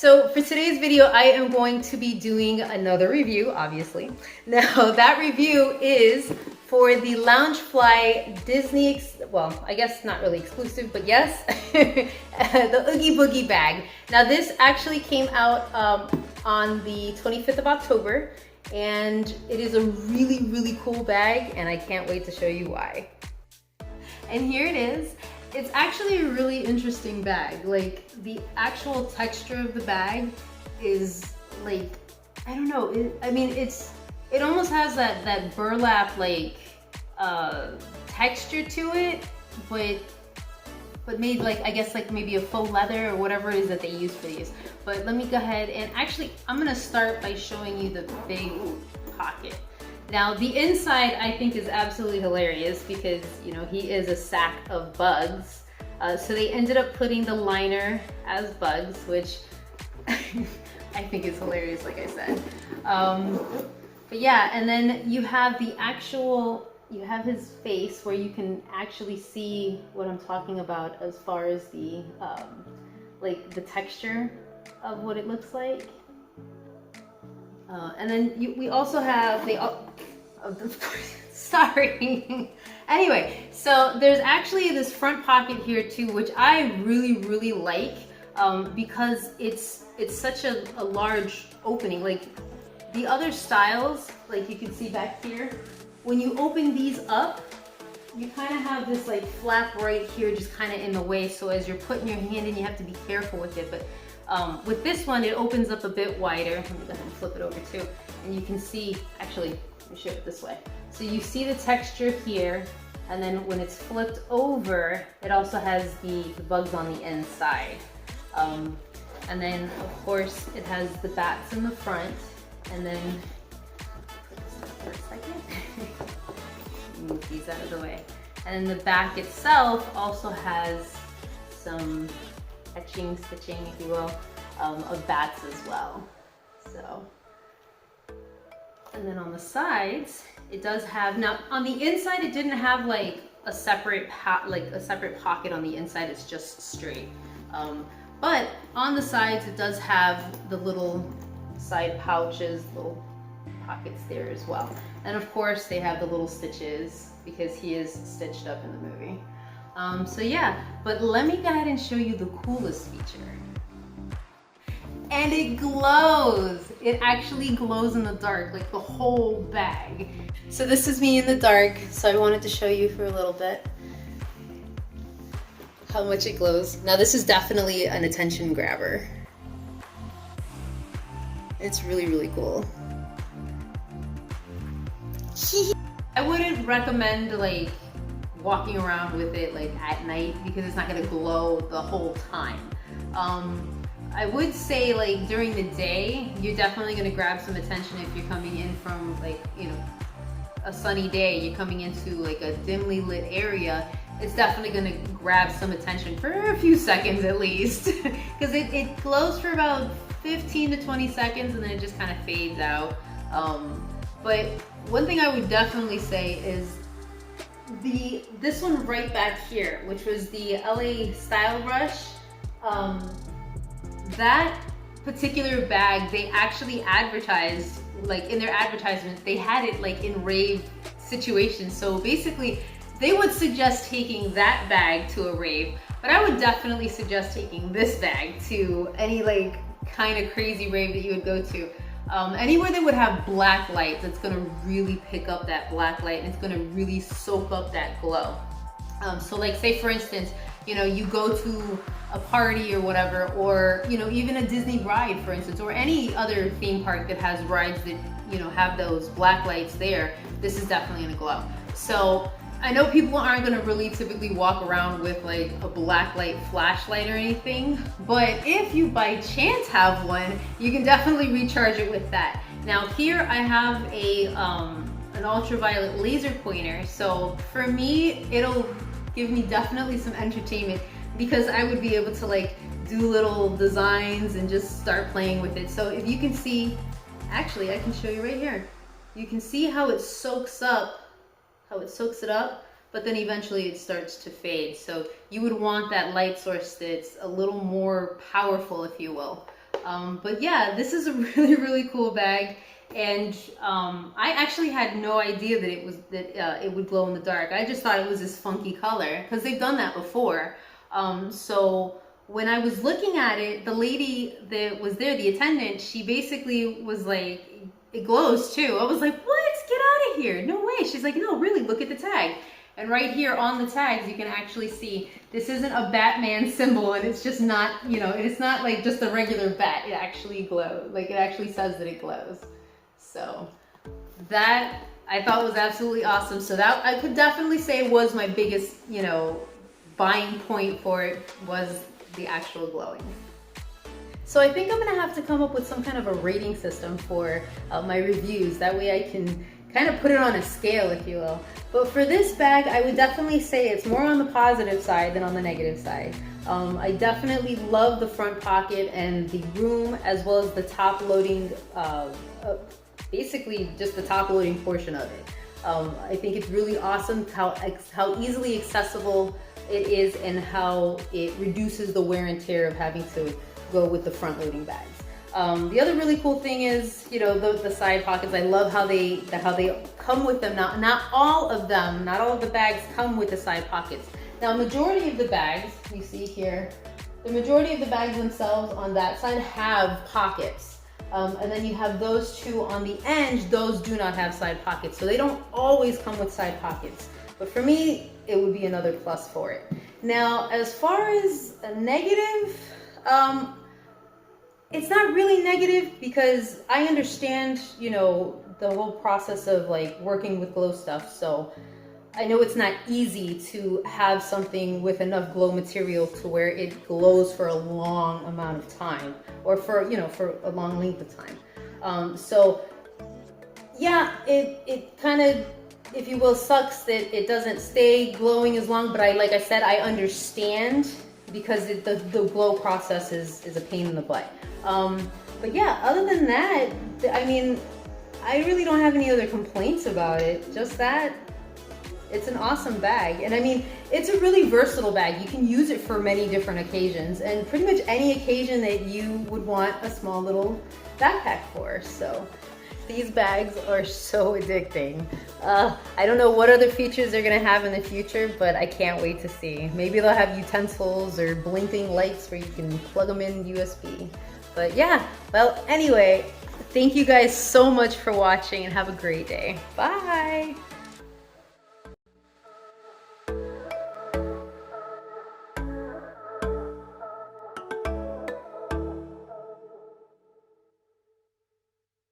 So for today's video, I am going to be doing another review, obviously. Now that review is for the Loungefly Disney, well, I guess not really exclusive, but yes, the Oogie Boogie bag. Now this actually came out on the 25th of October, and it is a really, really cool bag, and I can't wait to show you why. And here it is. It's actually a really interesting bag. Like, the actual texture of the bag is like, I don't know, it almost has that burlap like texture to it, but made like, I guess like maybe a faux leather or whatever it is that they use for these. But let me go ahead and actually, I'm gonna start by showing you the big pocket. Now the inside I think is absolutely hilarious because, you know, he is a sack of bugs. So they ended up putting the liner as bugs, which I think is hilarious, like I said. But yeah, and then you have the actual, you have his face where you can actually see what I'm talking about as far as the, like the texture of what it looks like. And then we also have sorry. Anyway, so there's actually this front pocket here too, which I really, really like because it's such a large opening. Like the other styles, like you can see back here, when you open these up, you kind of have this like flap right here just kind of in the way. So as you're putting your hand in, you have to be careful with it. But with this one, it opens up a bit wider. Let me go ahead and flip it over too. And you can see, actually, let me show it this way. So you see the texture here, and then when it's flipped over, it also has the bugs on the inside. And then, of course, it has the bats in the front, and then, put this up for a second. Move these out of the way. And then the back itself also has some etching, stitching, if you will, of bats as well. So, and then on the sides, it does have, now on the inside, it didn't have like a separate pocket on the inside. It's just straight. But on the sides, it does have the little side pouches, little pockets there as well. And of course, they have the little stitches because he is stitched up in the movie. So yeah, but let me go ahead and show you the coolest feature. And it glows. It actually glows in the dark, like the whole bag. So this is me in the dark, so I wanted to show you for a little bit how much it glows. Now this is definitely an attention grabber. It's really, really cool. I wouldn't recommend like walking around with it like at night because it's not gonna glow the whole time. I would say like during the day, you're definitely gonna grab some attention if you're coming in from like, you know, a sunny day, you're coming into like a dimly lit area, it's definitely gonna grab some attention for a few seconds at least. Because it glows for about 15 to 20 seconds and then it just kind of fades out. But one thing I would definitely say is this one right back here, which was the LA Style Rush, that particular bag, they actually advertised, like in their advertisement, they had it like in rave situations. So basically, they would suggest taking that bag to a rave, but I would definitely suggest taking this bag to any like kind of crazy rave that you would go to. Anywhere that would have black lights, it's gonna really pick up that black light and it's gonna really soak up that glow. So like say for instance, you know, you go to a party or whatever, or, you know, even a Disney ride, for instance, or any other theme park that has rides that, you know, have those black lights there, this is definitely gonna glow. So I know people aren't gonna really typically walk around with like a black light flashlight or anything, but if you by chance have one, you can definitely recharge it with that. Now here I have an ultraviolet laser pointer, so for me, it'll give me definitely some entertainment because I would be able to like do little designs and just start playing with it. So if you can see, actually I can show you right here. You can see how it soaks up, it up, but then eventually it starts to fade. So you would want that light source that's a little more powerful, if you will. But yeah, this is a really, really cool bag. And I actually had no idea that it would glow in the dark. I just thought it was this funky color because they've done that before. So when I was looking at it, the lady that was there, the attendant, she basically was like, it glows too. I was like, what? Get out of here. No way. She's like, no, really, look at the tag. And right here on the tags, you can actually see this isn't a Batman symbol, and it's just not, you know, it's not like just a regular bat. It actually glows. Like, it actually says that it glows. So that I thought was absolutely awesome. So that I could definitely say was my biggest, you know, buying point for it, was the actual glowing. So I think I'm gonna have to come up with some kind of a rating system for my reviews. That way I can kind of put it on a scale, if you will. But for this bag, I would definitely say it's more on the positive side than on the negative side. I definitely love the front pocket and the room, as well as the top loading, basically just the top loading portion of it. I think it's really awesome how easily accessible it is and how it reduces the wear and tear of having to go with the front loading bags. The other really cool thing is, you know, the side pockets. I love how they come with them. Not all of them, not all of the bags come with the side pockets. Now, majority of the bags, you see here, the majority of the bags themselves on that side have pockets. And then you have those two on the end, those do not have side pockets. So they don't always come with side pockets. But for me, it would be another plus for it. Now, as far as a negative, it's not really negative because I understand, you know, the whole process of like working with glow stuff. So I know it's not easy to have something with enough glow material to where it glows for a long amount of time, or for, you know, for a long length of time. So yeah, it kind of, if you will, sucks that it doesn't stay glowing as long, but like I said, I understand because the glow process is a pain in the butt. But yeah, other than that, I mean, I really don't have any other complaints about it. Just that it's an awesome bag. And I mean, it's a really versatile bag. You can use it for many different occasions, and pretty much any occasion that you would want a small little backpack for. So these bags are so addicting. I don't know what other features they're gonna have in the future, but I can't wait to see. Maybe they'll have utensils or blinking lights where you can plug them in USB. But yeah, well, anyway, thank you guys so much for watching and have a great day. Bye.